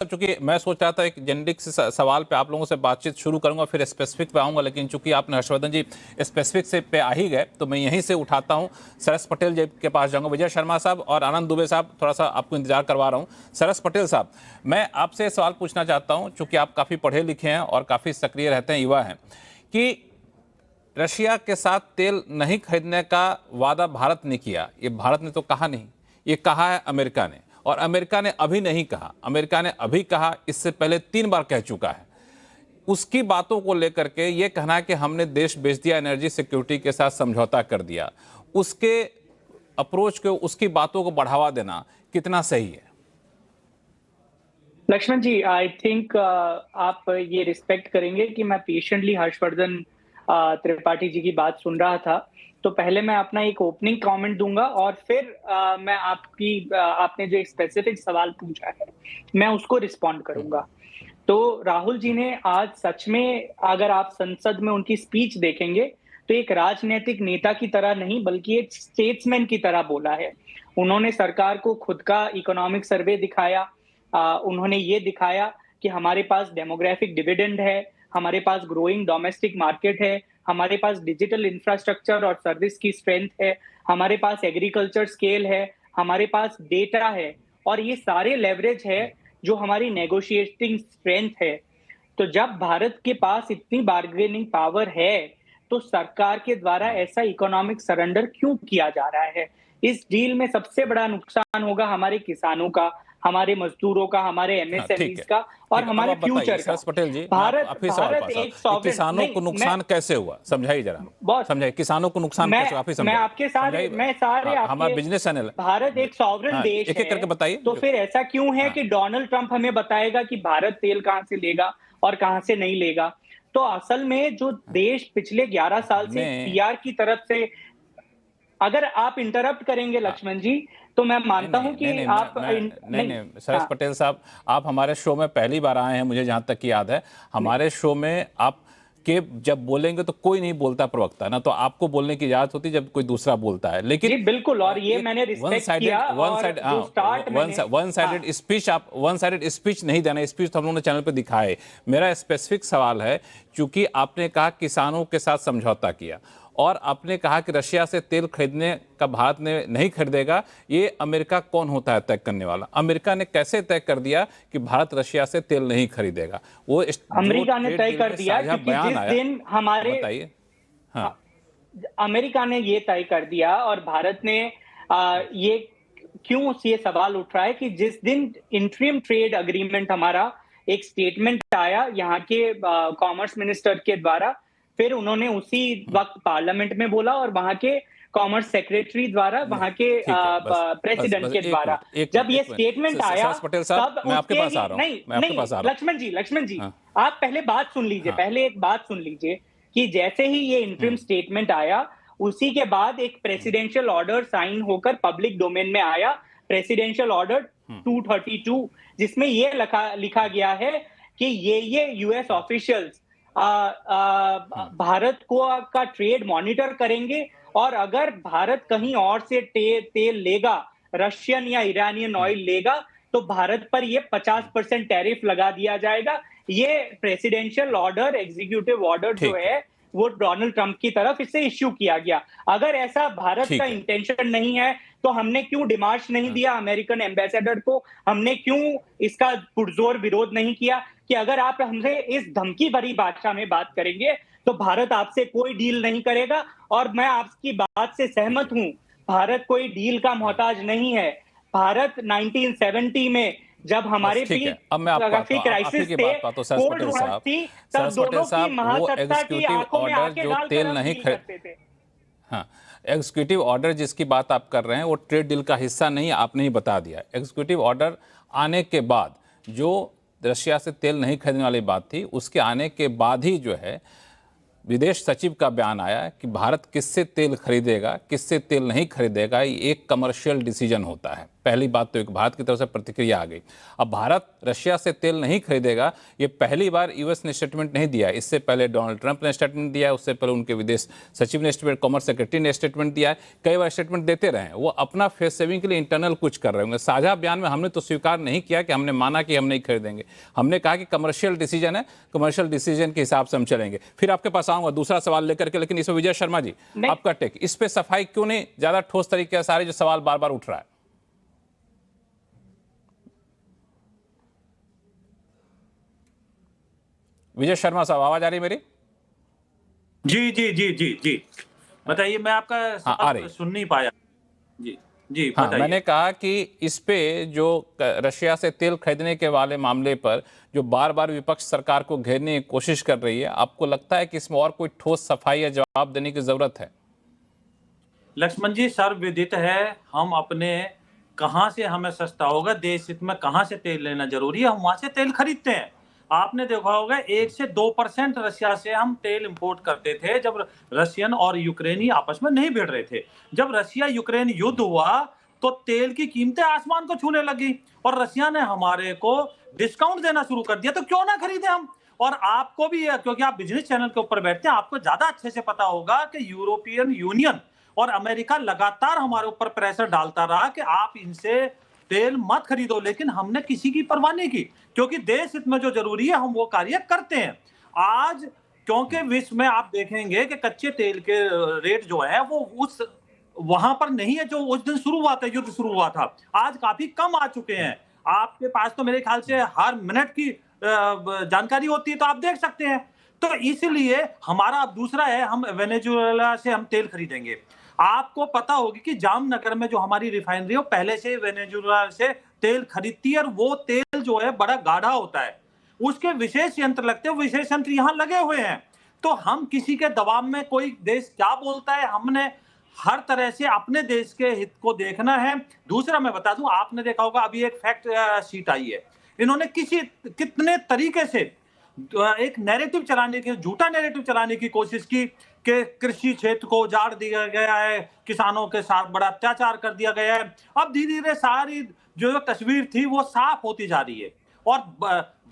चूंकि मैं सोच रहा था एक जेनेरिक सवाल पे आप लोगों से बातचीत शुरू करूंगा, फिर स्पेसिफिक पे आऊंगा, लेकिन चूंकि आपने हर्षवर्धन जी स्पेसिफिक से पे आ ही गए तो मैं यहीं से उठाता हूं। सरस पटेल जी के पास जाऊंगा। विजय शर्मा साहब और आनंद दुबे साहब, थोड़ा सा आपको इंतजार करवा रहा हूं। सरस पटेल साहब, मैं आपसे सवाल पूछना चाहता हूं, चूंकि आप काफ़ी पढ़े लिखे हैं और काफ़ी सक्रिय रहते हैं, युवा हैं, कि रशिया के साथ तेल नहीं खरीदने का वादा भारत ने किया। ये भारत ने तो कहा नहीं, ये कहा है अमेरिका ने। और अमेरिका ने अभी नहीं कहा, अमेरिका ने अभी कहा, इससे पहले 3 बार कह चुका है। उसकी बातों को लेकर के ये कहना है कि हमने देश बेच दिया, एनर्जी सिक्योरिटी के साथ समझौता कर दिया, उसके अप्रोच को, उसकी बातों को बढ़ावा देना कितना सही है? लक्ष्मण जी, आई थिंक आप ये रिस्पेक्ट करेंगे कि मैं पेशेंटली हर्षवर्धन त्रिपाठी जी की बात सुन रहा था। तो पहले मैं अपना एक ओपनिंग कमेंट दूंगा और फिर मैं आपने जो एक स्पेसिफिक सवाल पूछा है मैं उसको रिस्पॉन्ड करूंगा। तो राहुल जी ने आज सच में, अगर आप संसद में उनकी स्पीच देखेंगे तो एक राजनीतिक नेता की तरह नहीं बल्कि एक स्टेट्समैन की तरह बोला है। उन्होंने सरकार को खुद का इकोनॉमिक सर्वे दिखाया। उन्होंने ये दिखाया कि हमारे पास डेमोग्राफिक डिविडेंड है, हमारे पास ग्रोइंग डोमेस्टिक मार्केट है, हमारे पास डिजिटल इंफ्रास्ट्रक्चर और सर्विस की स्ट्रेंथ है, हमारे पास एग्रीकल्चर स्केल है, हमारे पास डेटा है और ये सारे लेवरेज है जो हमारी नेगोशिएटिंग स्ट्रेंथ है। तो जब भारत के पास इतनी बार्गेनिंग पावर है तो सरकार के द्वारा ऐसा इकोनॉमिक सरेंडर क्यों किया जा रहा है? इस डील में सबसे बड़ा नुकसान होगा हमारे किसानों का, हमारे मजदूरों का, हमारे एमएसएमईज का और हमारे फ्यूचर का। सरस पटेल जी, भारत एक किसानों को नुकसान कैसे हुआ, समझाइए जरा, समझाइए किसानों को नुकसान कैसे हुआ, आप ही समझाइए। मैं आपके सारे मैं सारे हमारा बिजनेस चैनल, भारत एक सॉवरेन देश एक एक करके बताइए। तो फिर ऐसा क्यों है कि डोनाल्ड ट्रंप हमें बताएगा कि भारत तेल कहां से लेगा और कहां से नहीं लेगा? तो असल में जो देश पिछले 11 साल से पीआर की तरफ से, अगर आप इंटरप्ट करेंगे लक्ष्मण जी तो मैं मानता हूं कि आप नहीं, सरस पटेल साहब, आप हमारे शो में पहली बार आए हैं, मुझे जहां तक याद है। हमारे शो में आप के जब बोलेंगे तो कोई नहीं बोलता प्रवक्ता ना, तो आपको बोलने की इजाजत होती जब कोई दूसरा बोलता है। लेकिन जी बिल्कुल, और ये मैंने रिस्पेक्ट किया। वन साइडेड स्पीच नहीं देना, स्पीच तो हम लोगों ने चैनल पे दिखाया है। मेरा स्पेसिफिक सवाल है, चूंकि आपने कहा किसानों के साथ समझौता किया और आपने कहा कि रशिया से तेल खरीदने का भारत ने नहीं खरीदेगा, ये अमेरिका कौन होता है तय करने वाला? अमेरिका ने कैसे तय कर दिया कि भारत रशिया से तेल नहीं खरीदेगा? वो अमेरिका ने तय कर दिया क्योंकि जिस दिन हमारे, बताइए। हाँ, अमेरिका ने ये तय कर दिया और भारत ने ये क्यों ये सवाल उठ रहा है कि जिस दिन इंटरिम ट्रेड अग्रीमेंट हमारा एक स्टेटमेंट आया यहाँ के कॉमर्स मिनिस्टर के द्वारा, फिर उन्होंने उसी वक्त पार्लियामेंट में बोला और वहां के कॉमर्स सेक्रेटरी द्वारा, वहां के प्रेसिडेंट के द्वारा जब ये स्टेटमेंट आया, तब मैं आपके पास आ रहा हूं, मैं आपके पास आ रहा हूं। लक्ष्मण जी, आप पहले बात सुन लीजिए, पहले एक बात सुन लीजिए कि जैसे ही ये इंटरिम स्टेटमेंट आया उसी के बाद एक प्रेसिडेंशियल ऑर्डर साइन होकर पब्लिक डोमेन में आया, प्रेसिडेंशियल ऑर्डर 232, जिसमें ये लिखा गया है कि ये यूएस ऑफिशियल्स भारत को का ट्रेड मॉनिटर करेंगे और अगर भारत कहीं और से तेल लेगा, रशियन या ईरानियन ऑयल लेगा, तो भारत पर ये 50% टैरिफ लगा दिया जाएगा। ये प्रेसिडेंशियल ऑर्डर, एग्जीक्यूटिव ऑर्डर जो है वो डोनाल्ड ट्रंप की तरफ इससे इश्यू किया गया। अगर ऐसा भारत का इंटेंशन नहीं है तो हमने क्यों डिमार्च नहीं दिया अमेरिकन एम्बेसडर को? हमने क्यों इसका पुरजोर विरोध नहीं किया कि अगर आप हमसे इस धमकी भरी भाषा में बात करेंगे तो भारत आपसे कोई डील नहीं करेगा? और मैं आपकी बात से सहमत हूं, भारत कोई डील का मोहताज नहीं है। भारत 1970 में जब हमारे क्राइसिस थे, कोल्ड वॉर थी, तब दोनों की महासत्ता की आंखों में आंखें डालकर नहीं करते थे। हाँ, एग्जीक्यूटिव ऑर्डर जिसकी बात आप कर रहे हैं वो ट्रेड डील का हिस्सा नहीं, आपने ही बता दिया। एग्जीक्यूटिव ऑर्डर आने के बाद जो रशिया से तेल नहीं खरीदने वाली बात थी, उसके आने के बाद ही जो है विदेश सचिव का बयान आया कि भारत किससे तेल खरीदेगा, किससे तेल नहीं खरीदेगा, ये एक कमर्शियल डिसीजन होता है। पहली बात तो एक भारत की तरफ से प्रतिक्रिया आ गई। अब भारत रशिया से तेल नहीं खरीदेगा, ये पहली बार यूएस ने स्टेटमेंट नहीं दिया। इससे पहले डोनाल्ड ट्रंप ने स्टेटमेंट दिया है, उससे पहले उनके विदेश सचिव ने स्टेटमेंट, कॉमर्स सेक्रेटरी ने स्टेटमेंट दिया है, कई बार स्टेटमेंट देते रहे हैं। वो अपना फेस सेविंग के लिए इंटरनल कुछ कर रहे होंगे। साझा बयान में हमने तो स्वीकार नहीं किया कि हमने माना कि हम नहीं खरीदेंगे, हमने कहा कि कमर्शियल डिसीजन है, कमर्शियल डिसीजन के हिसाब से हम चलेंगे। फिर आपके पास आऊंगा दूसरा सवाल लेकर के, लेकिन इसमें विजय शर्मा जी आपका टेक, इस पे सफाई क्यों नहीं ज्यादा ठोस तरीके से, सारे जो सवाल बार बार उठ रहा है। विजय शर्मा साहब, आवाज आ रही मेरी? जी जी जी जी जी, बताइए। मैं आपका सवाल सुन नहीं पाया। जी जी, हाँ, मैंने कहा कि इस पे जो रशिया से तेल खरीदने के वाले मामले पर जो बार बार विपक्ष सरकार को घेरने की कोशिश कर रही है, आपको लगता है कि इसमें और कोई ठोस सफाई या जवाब देने की जरूरत है? लक्ष्मण जी, सर्वविदित है हम अपने कहां से हमें सस्ता होगा, देश हित में कहां से तेल लेना जरूरी है, हम वहां से तेल खरीदते हैं। आपने देखा होगा 1 से 2% रशिया से हम तेल इंपोर्ट करते थे जब रशियन और यूक्रेनी आपस में नहीं भिड़ रहे थे। जब रशिया यूक्रेन युद्ध हुआ तो तेल की कीमतें आसमान को छूने लगी और रशिया ने हमारे को डिस्काउंट देना शुरू कर दिया, तो क्यों ना खरीदे हम। और आपको भी, क्योंकि आप बिजनेस चैनल के ऊपर बैठते हैं, आपको ज्यादा अच्छे से पता होगा कि यूरोपियन यूनियन और अमेरिका लगातार हमारे ऊपर प्रेशर डालता रहा कि आप इनसे तेल मत खरीदो, लेकिन हमने किसी की परवाह नहीं की, क्योंकि देश हित में जो जरूरी है हम वो कार्य करते हैं। आज क्योंकि विश्व में आप देखेंगे कि कच्चे तेल के रेट जो है वो उस वहां पर नहीं है जो उस दिन शुरू हुआ था, युद्ध शुरू हुआ था। आज काफी कम आ चुके हैं। आपके पास तो मेरे ख्याल से हर मिनट की जानकारी होती है, तो आप देख सकते हैं। तो इसलिए हमारा अब दूसरा है, हम वेनेजुएला से हम तेल खरीदेंगे। आपको पता होगी कि जामनगर में जो हमारी रिफाइनरी है पहले से वेनेजुएला से तेल खरीदती है, और वो तेल जो है बड़ा गाढ़ा होता है, उसके विशेष यंत्र लगते हैं, विशेष यंत्र यहाँ लगे हुए हैं। तो हम किसी के दबाव में, कोई देश क्या बोलता है, हमने हर तरह से अपने देश के हित को देखना है। दूसरा मैं बता दूं, आपने देखा होगा अभी एक फैक्ट शीट आई है, इन्होंने कितने तरीके से एक नैरेटिव चलाने की, झूठा नैरेटिव चलाने की कोशिश की कि कृषि क्षेत्र को उजाड़ दिया गया है, किसानों के साथ बड़ा अत्याचार कर दिया गया है। अब धीरे धीरे सारी जो तस्वीर थी वो साफ होती जा रही है, और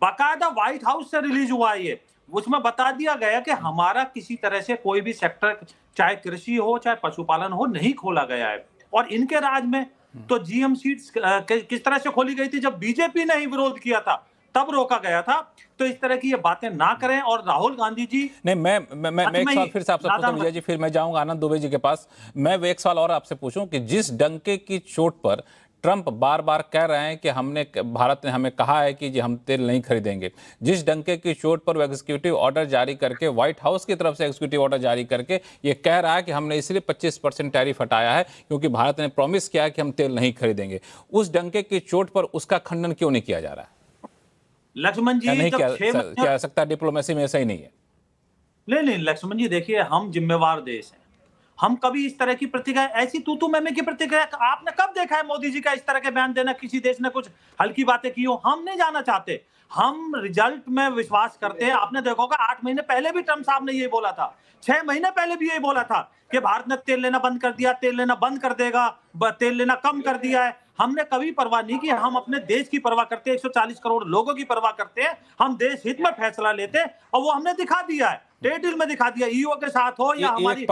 बाकायदा व्हाइट हाउस से रिलीज हुआ है ये, उसमें बता दिया गया कि हमारा किसी तरह से कोई भी सेक्टर, चाहे कृषि हो चाहे पशुपालन हो, नहीं खोला गया है। और इनके राज में तो जीएम सीड्स किस तरह से खोली गई थी, जब बीजेपी ने ही विरोध किया था तब रोका गया था। तो इस तरह की ये बातें ना करें। और राहुल गांधी जी, नहीं, मैं एक सवाल फिर से आपसे पूछूं विजय जी, फिर मैं जाऊंगा आनंद दुबे जी के पास। मैं एक सवाल और आपसे पूछूं कि जिस डंके की चोट पर ट्रंप बार बार कह रहे हैं कि भारत ने हमें कहा है कि हम तेल नहीं खरीदेंगे, जिस डंके की चोट पर वो एग्जीक्यूटिव ऑर्डर जारी करके, व्हाइट हाउस की तरफ से एग्जीक्यूटिव ऑर्डर जारी करके ये कह रहा है कि हमने इसलिए 25% टैरिफ हटाया है क्योंकि भारत ने प्रॉमिस किया है कि हम तेल नहीं खरीदेंगे, उस डंके की चोट पर उसका खंडन क्यों नहीं किया जा रहा है? लक्ष्मण जी, नहीं किया सकता, डिप्लोमेसी में ऐसा ही नहीं है? नहीं लक्ष्मण जी, देखिए हम जिम्मेवार देश हैं, हम कभी इस तरह की प्रतिक्रिया, ऐसी तू मैं की प्रतिक्रिया आपने कब देखा है मोदी जी का इस तरह के बयान देना, किसी देश ने कुछ हल्की बातें की हो? हम नहीं जाना चाहते, हम रिजल्ट में विश्वास करते हैं। आपने देखा होगा 8 महीने पहले भी ट्रंप साहब ने यही बोला था, 6 महीने पहले भी यही बोला था कि भारत ने तेल लेना बंद कर दिया, तेल लेना बंद कर देगा, तेल लेना कम कर दिया है। हमने कभी परवाह नहीं की, हम अपने देश की परवाह करते हैं, 140 करोड़ लोगों की परवाह करते हैं, हम देश हित में फैसला लेते हैं, और वो हमने दिखा दिया है, ट्रेड डील में दिखा दिया, ईयू के साथ हो या हमारी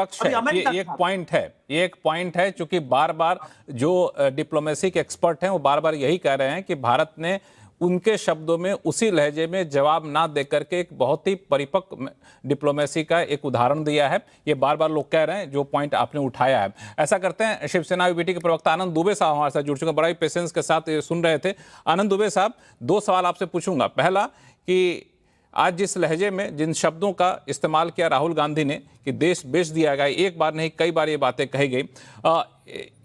ये एक पॉइंट है, चूंकि बार बार जो डिप्लोमेसी के एक्सपर्ट हैं वो बार बार यही कह रहे हैं कि भारत ने उनके शब्दों में उसी लहजे में जवाब ना देकर के एक बहुत ही परिपक्व डिप्लोमेसी का एक उदाहरण दिया है। ये बार बार लोग कह रहे हैं, जो पॉइंट आपने उठाया है। ऐसा करते हैं, शिवसेना यूबीटी के प्रवक्ता आनंद दुबे साहब हमारे साथ जुड़ चुके हैं, बड़ा ही पेशेंस के साथ ये सुन रहे थे। आनंद दुबे साहब, 2 सवाल आपसे पूछूंगा। पहला कि आज जिस लहजे में, जिन शब्दों का इस्तेमाल किया राहुल गांधी ने कि देश बेच दिया गया, एक बार नहीं कई बार ये बातें कही गई,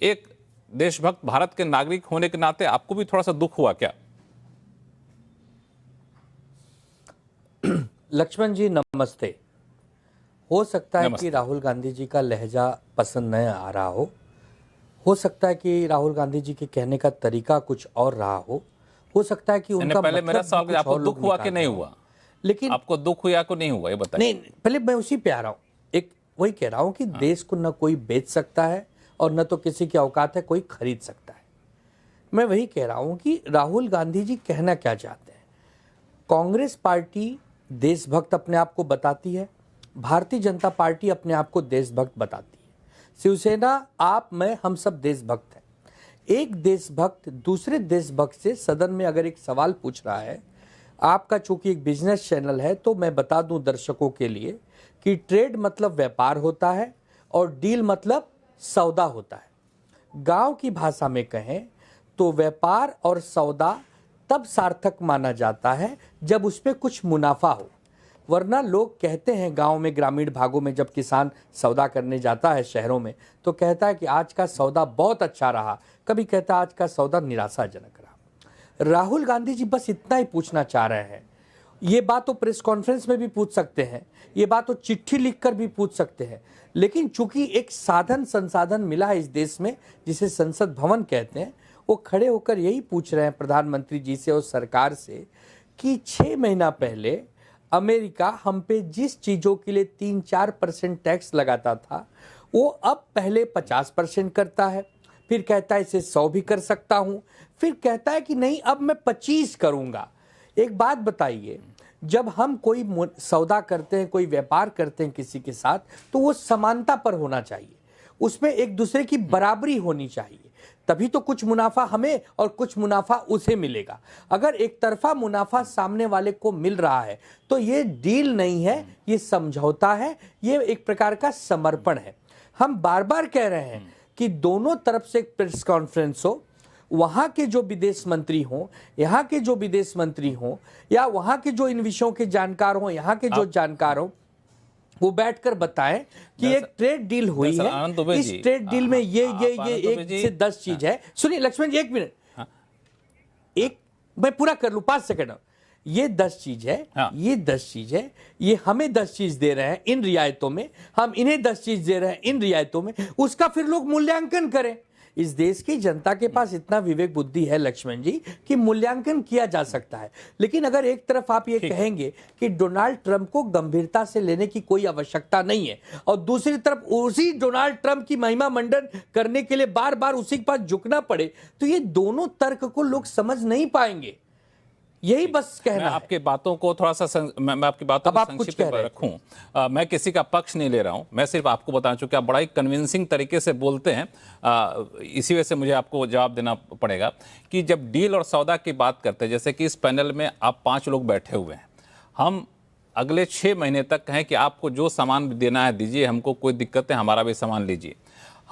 एक देशभक्त भारत के नागरिक होने के नाते आपको भी थोड़ा सा दुख हुआ क्या? लक्ष्मण जी नमस्ते। हो सकता है कि राहुल गांधी जी का लहजा पसंद न आ रहा हो सकता है कि राहुल गांधी जी के कहने का तरीका कुछ और रहा हो सकता है कि उनका पहले मेरा सवाल, आपको दुख हुआ कि नहीं हुआ? लेकिन आपको दुख हुआ को नहीं हुआ, ये बताइए। नहीं, पहले मैं उसी पे आ रहा हूँ, एक वही कह रहा हूँ कि देश को न कोई बेच सकता है और न तो किसी की औकात है कोई खरीद सकता है। मैं वही कह रहा हूं कि राहुल गांधी जी कहना क्या चाहते हैं। कांग्रेस पार्टी देशभक्त अपने आप को बताती है, भारतीय जनता पार्टी अपने आप को देशभक्त बताती है, शिवसेना, आप, मैं, हम सब देशभक्त हैं। एक देशभक्त दूसरे देशभक्त से सदन में अगर एक सवाल पूछ रहा है, आपका चूंकि एक बिजनेस चैनल है तो मैं बता दूं दर्शकों के लिए कि ट्रेड मतलब व्यापार होता है और डील मतलब सौदा होता है। गांव की भाषा में कहें तो व्यापार और सौदा तब सार्थक माना जाता है जब उसमें कुछ मुनाफा हो, वरना लोग कहते हैं गांव में, ग्रामीण भागों में जब किसान सौदा करने जाता है शहरों में तो कहता है कि आज का सौदा बहुत अच्छा रहा, कभी कहता है आज का सौदा निराशाजनक रहा। राहुल गांधी जी बस इतना ही पूछना चाह रहे हैं। ये बात तो प्रेस कॉन्फ्रेंस में भी पूछ सकते हैं, ये बात तो चिट्ठी लिखकर भी पूछ सकते हैं, लेकिन चूंकि एक साधन संसाधन मिला है इस देश में जिसे संसद भवन कहते हैं, वो खड़े होकर यही पूछ रहे हैं प्रधानमंत्री जी से और सरकार से कि 6 महीना पहले अमेरिका हम पे जिस चीजों के लिए 3-4% टैक्स लगाता था वो अब पहले 50% करता है, फिर कहता है इसे 100 भी कर सकता हूं, फिर कहता है कि नहीं अब मैं 25 करूंगा। एक बात बताइए, जब हम कोई सौदा करते हैं, कोई व्यापार करते हैं किसी के साथ, तो वो समानता पर होना चाहिए, उसमें एक दूसरे की बराबरी होनी चाहिए, तभी तो कुछ मुनाफा हमें और कुछ मुनाफा उसे मिलेगा। अगर एक तरफा मुनाफा सामने वाले को मिल रहा है तो ये डील नहीं है, ये समझौता है, ये एक प्रकार का समर्पण है। हम बार बार कह रहे हैं कि दोनों तरफ से प्रेस कॉन्फ्रेंस हो, वहां के जो विदेश मंत्री हों, यहाँ के जो विदेश मंत्री हों, या वहां के जो इन विषयों के जानकार हों, यहाँ के जो जानकार हों, वो बैठकर बताएं कि एक ट्रेड डील हुई है, इस ट्रेड डील में ये 1 से 10 चीज है। सुनिए लक्ष्मण जी, 1 मिनट, एक मैं पूरा कर लूं, 5 सेकंड। ये 10 चीज है, ये 10 चीज है, ये हमें 10 चीज दे रहे हैं इन रियायतों में, हम इन्हें 10 चीज दे रहे हैं इन रियायतों में, उसका फिर लोग मूल्यांकन करें। इस देश की जनता के पास इतना विवेक बुद्धि है लक्ष्मण जी कि मूल्यांकन किया जा सकता है। लेकिन अगर एक तरफ आप ये कहेंगे कि डोनाल्ड ट्रंप को गंभीरता से लेने की कोई आवश्यकता नहीं है और दूसरी तरफ उसी डोनाल्ड ट्रंप की महिमा मंडन करने के लिए बार बार उसी के पास झुकना पड़े, तो ये दोनों तर्क को लोग समझ नहीं पाएंगे। यही बस कहना है। आपके बातों को थोड़ा सा मैं आपकी बातों को संक्षिप्त रखूं। मैं किसी का पक्ष नहीं ले रहा हूं, मैं सिर्फ आपको बता चूंकि आप बड़ा ही कन्विंसिंग तरीके से बोलते हैं, इसी वजह से मुझे आपको जवाब देना पड़ेगा कि जब डील और सौदा की बात करते हैं, जैसे कि इस पैनल में आप 5 लोग बैठे हुए हैं, हम अगले 6 महीने तक कहें कि आपको जो सामान देना है दीजिए, हमको कोई दिक्कत है, हमारा भी सामान लीजिए।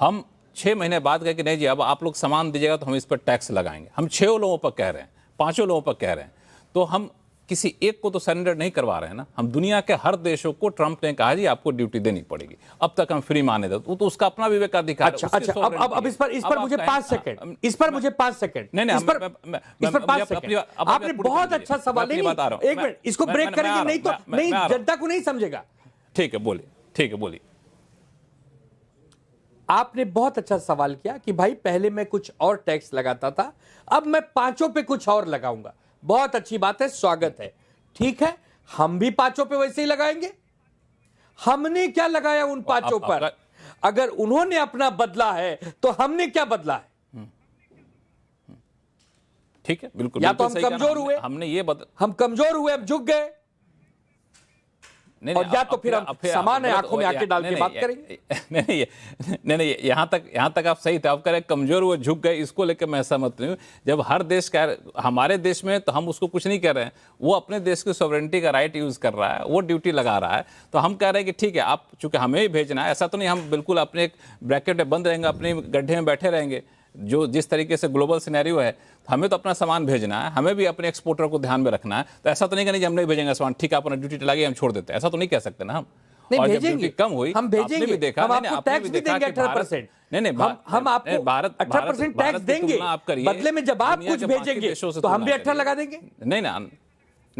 हम 6 महीने बाद कहें कि नहीं जी अब आप लोग सामान दीजिएगा तो हम इस पर टैक्स लगाएंगे। हम 6 लोगों पर कह रहे हैं, 5 लोगों पर कह रहे हैं, तो हम किसी एक को तो सरेंडर नहीं करवा रहे हैं ना। हम दुनिया के हर देशों को, ट्रंप ने कहा जी आपको ड्यूटी देनी पड़ेगी, अब तक हम फ्री माने देते, तो उसका अपना विवेकाधिकार। अच्छा, अब इस पर मुझे 5 सेकंड, इस पर मुझे 5 सेकंड, नहीं, इस पर 5 सेकंड। आपने बहुत अच्छा सवाल, नहीं 1 मिनट, इसको ब्रेक करेंगे नहीं तो नहीं, जनता को नहीं समझेगा। ठीक है बोलिए, ठीक है बोलिए। आपने बहुत अच्छा सवाल किया कि भाई पहले मैं कुछ और टैक्स लगाता था, अब मैं 5 पे कुछ और लगाऊंगा। बहुत अच्छी बात है, स्वागत है, ठीक है, हम भी 5 पे वैसे ही लगाएंगे। हमने क्या लगाया उन 5 पर? अगर उन्होंने अपना बदला है तो हमने क्या बदला है? ठीक है, बिल्कुल। या तो हम कमजोर हुए, हम कमजोर हुए, अब झुक गए, और या तो फिर हम समान है आंखों में आके डाल के बात करेंगे। नहीं, यहां तक आप सही थे। आप कह रहे कमजोर हुए, झुक गए, इसको लेकर मैं सहमत नहीं हूं। जब हर देश कह हमारे देश में, तो हम उसको कुछ नहीं कह रहे हैं, वो अपने देश की सॉवरेनिटी का राइट यूज कर रहा है, वो ड्यूटी लगा रहा है, तो हम कह रहे हैं कि ठीक है, आप चूंकि हमें ही भेजना है, ऐसा तो नहीं हम बिल्कुल अपने एक ब्रैकेट में बंद रहेंगे, अपने गड्ढे में बैठे रहेंगे। जो जिस तरीके से ग्लोबल सिनेरियो है, हमें तो अपना सामान भेजना है, हमें भी अपने एक्सपोर्टर को ध्यान में रखना है, तो ऐसा तो नहीं कि हम नहीं भेजेंगे सामान, ठीक है अपना ड्यूटी लगी हम छोड़ देते हैं, ऐसा तो नहीं कह सकते ना हम। नहीं, और जब भेजेंगे, ड्यूटी कम हुई, हम भेजेंगे, भी देखा, हम आपको टैक्स भी देंगे 18%। नहीं, हम आपको 18% टैक्स देंगे, बदले में जब आप कुछ भेजेंगे तो हम भी 18 लगा देंगे। नहीं,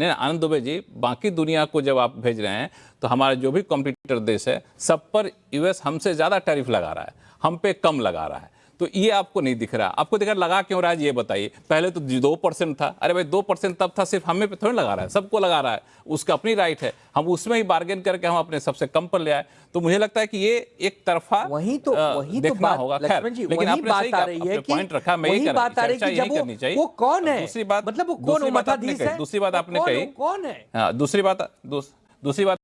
आनंद दुबे जी, बाकी दुनिया को जब आप भेज रहे हैं तो हमारे जो भी कॉम्पिटिटर देश है, सब पर यूएस हमसे ज्यादा टैरिफ लगा रहा है, हम पे कम लगा रहा है। तो ये आपको नहीं दिख रहा। आपको दिख रहा लगा क्यों रहा है ये बताइए। पहले तो 2% था, अरे भाई 2% तब था, सिर्फ हमें पे थोड़ी लगा रहा है, सबको लगा रहा है, उसका अपनी राइट है, हम उसमें ही बार्गेन करके हम अपने सबसे कम पर ले आए। तो मुझे लगता है कि ये एक तरफा वही तो देखना होगा। खैर, लेकिन आपने सही कहा, पॉइंट रखा, मैं यही चर्चा यही करनी चाहिए। वो कौन है, दूसरी बात, मतलब वो कौन दूसरी बात आपने कही, कौन है, हाँ, दूसरी बात